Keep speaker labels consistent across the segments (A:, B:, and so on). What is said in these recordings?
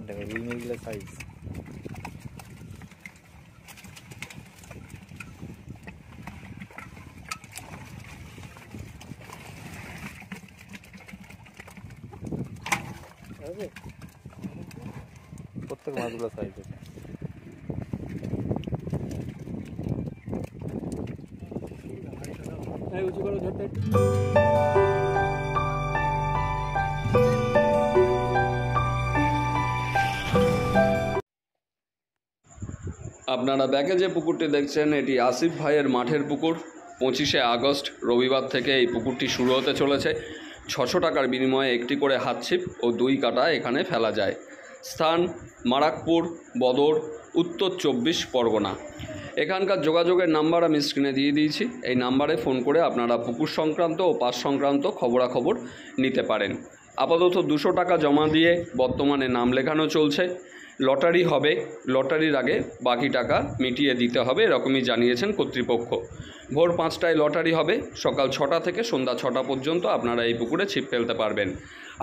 A: দেখো রুই মাছগুলো সাইজ প্রত্যেক মাছগুলো সাইজ আছে।
B: আপনারা ব্যাকে যে পুকুরটি দেখছেন এটি আসিফ ভাইয়ের মাঠের পুকুর। 25শে আগস্ট রবিবার থেকে এই পুকুরটি শুরু হতে চলেছে। 600 টাকার বিনিময়ে একটি করে হাতছিপ ও 2 কাটা এখানে ফেলা যায়। স্থান মারাকপুর, বদর, উত্তর 24 পরগনা। এখানকার যোগাযোগের নাম্বার আমি স্ক্রিনে দিয়ে দিয়েছি। এই নাম্বারে ফোন করে আপনারা পুকুর সংক্রান্ত ও পাস সংক্রান্ত খবরাখবর নিতে পারেন। আপাতত 200 টাকা জমা দিয়ে বর্তমানে নাম লেখানো চলছে। লটারি হবে, লটারির আগে বাকি টাকা মিটিয়ে দিতে হবে, এরকমই জানিয়েছেন কর্তৃপক্ষ। ভোর 5টায় লটারি হবে। সকাল 6টা থেকে সন্ধ্যা 6টা পর্যন্ত আপনারা এই পুকুরে ছিপ ফেলতে পারবেন।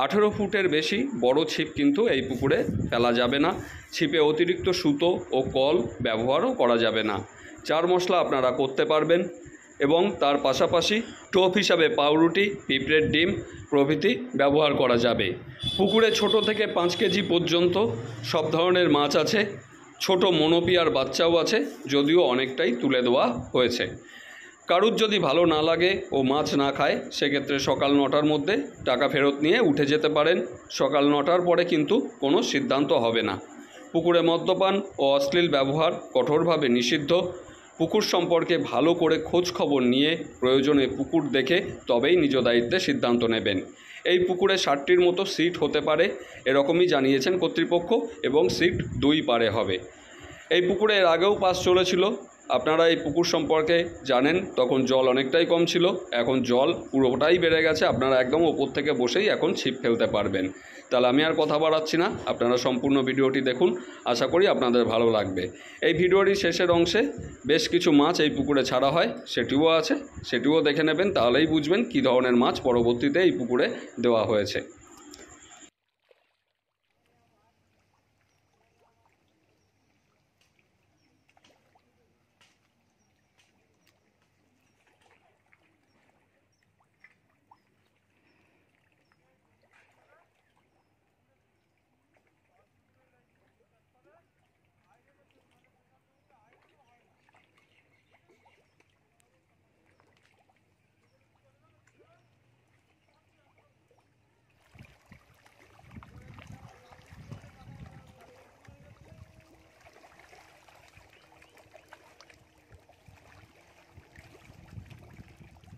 B: 18 ফুটের বেশি বড় ছিপ কিন্তু এই পুকুরে ফেলা যাবে না। ছিপে অতিরিক্ত সুতো ও কল ব্যবহারও করা যাবে না। 4 মশলা আপনারা করতে পারবেন এবং তার পাশাপাশি টোপ হিসাবে পাউরুটি, পিঁপড়ের ডিম প্রভৃতি ব্যবহার করা যাবে। পুকুরে ছোট থেকে 5 কেজি পর্যন্ত সব ধরনের মাছ আছে। ছোট মনোপিয়ার বাচ্চাও আছে, যদিও অনেকটাই তুলে দেওয়া হয়েছে। কারুর যদি ভালো না লাগে ও মাছ না খায়, সেক্ষেত্রে সকাল 9টার মধ্যে টাকা ফেরত নিয়ে উঠে যেতে পারেন। সকাল 9টার পরে কিন্তু কোনো সিদ্ধান্ত হবে না। পুকুরে মদ্যপান ও অশ্লীল ব্যবহার কঠোরভাবে নিষিদ্ধ। পুকুর সম্পর্কে ভালো করে খোঁজ খবর নিয়ে প্রয়োজনে পুকুর দেখে তবেই নিজ দায়িত্বে সিদ্ধান্ত নেবেন। এই পুকুরে 60টির মতো সিট হতে পারে, এরকমই জানিয়েছেন কর্তৃপক্ষ, এবং সিট 2 পারে হবে। এই পুকুরে এর আগেও পাস চলেছিল। আপনারা এই পুকুর সম্পর্কে জানেন, তখন জল অনেকটাই কম ছিল, এখন জল পুরোটাই বেড়ে গেছে। আপনারা একদম ওপর থেকে বসেই এখন ছিপ ফেলতে পারবেন। তাহলে আমি আর কথা বাড়াচ্ছি না, আপনারা সম্পূর্ণ ভিডিওটি দেখুন, আশা করি আপনাদের ভালো লাগবে। এই ভিডিওটির শেষের অংশে বেশ কিছু মাছ এই পুকুরে ছাড়া হয়, সেটিও আছে, সেটিও দেখে নেবেন, তাহলেই বুঝবেন কী ধরনের মাছ পরবর্তীতে এই পুকুরে দেওয়া হয়েছে।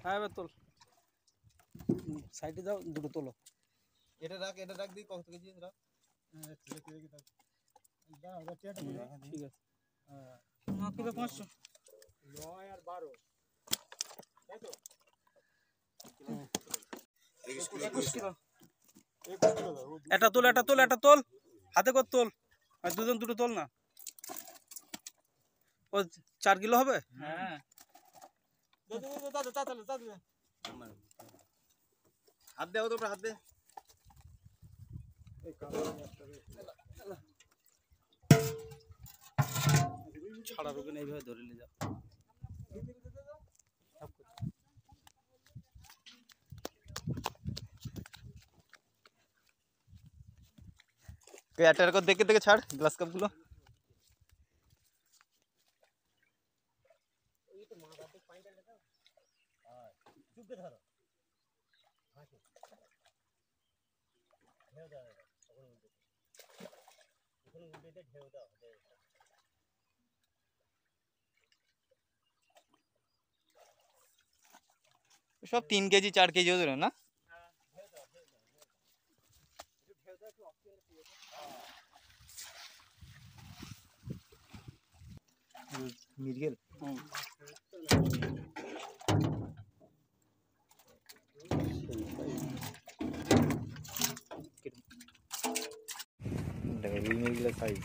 C: হ্যাঁ এবার তোল, সাইডে দাও, দুটো তোলো।
D: এটা রাখ দি কত কেজি রাখ।
C: ঠিক আছে। হ্যাঁ কিলো 500 9 আর 12 তাই তো 21 কিলো। এটা তোল হাতে কর তোল, আর দুজন দুটো তোল না। ও 4 কিলো হবে। হ্যাঁ
D: হাত দে, ওদের হাত দে।
C: ছাড়া রোগে এইভাবে ধরে নিয়ে যাও।
D: এটার কর দেখে ছাড় গ্লাস কাপ গুলো। সব 3 কেজি 4 কেজি ওদের না। মিরগেল
A: দেখো রুই মাছগুলো সাইজ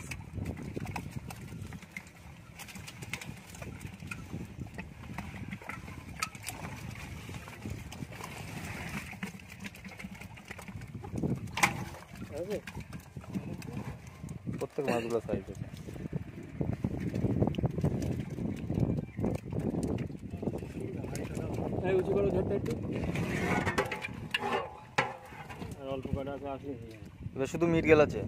A: প্রত্যেক মাছগুলো সাইজ আছে।
C: উঁচু করে ধরতে একটু অল্প কাটা আসলে
A: এবার শুধু মিরগেল আছে।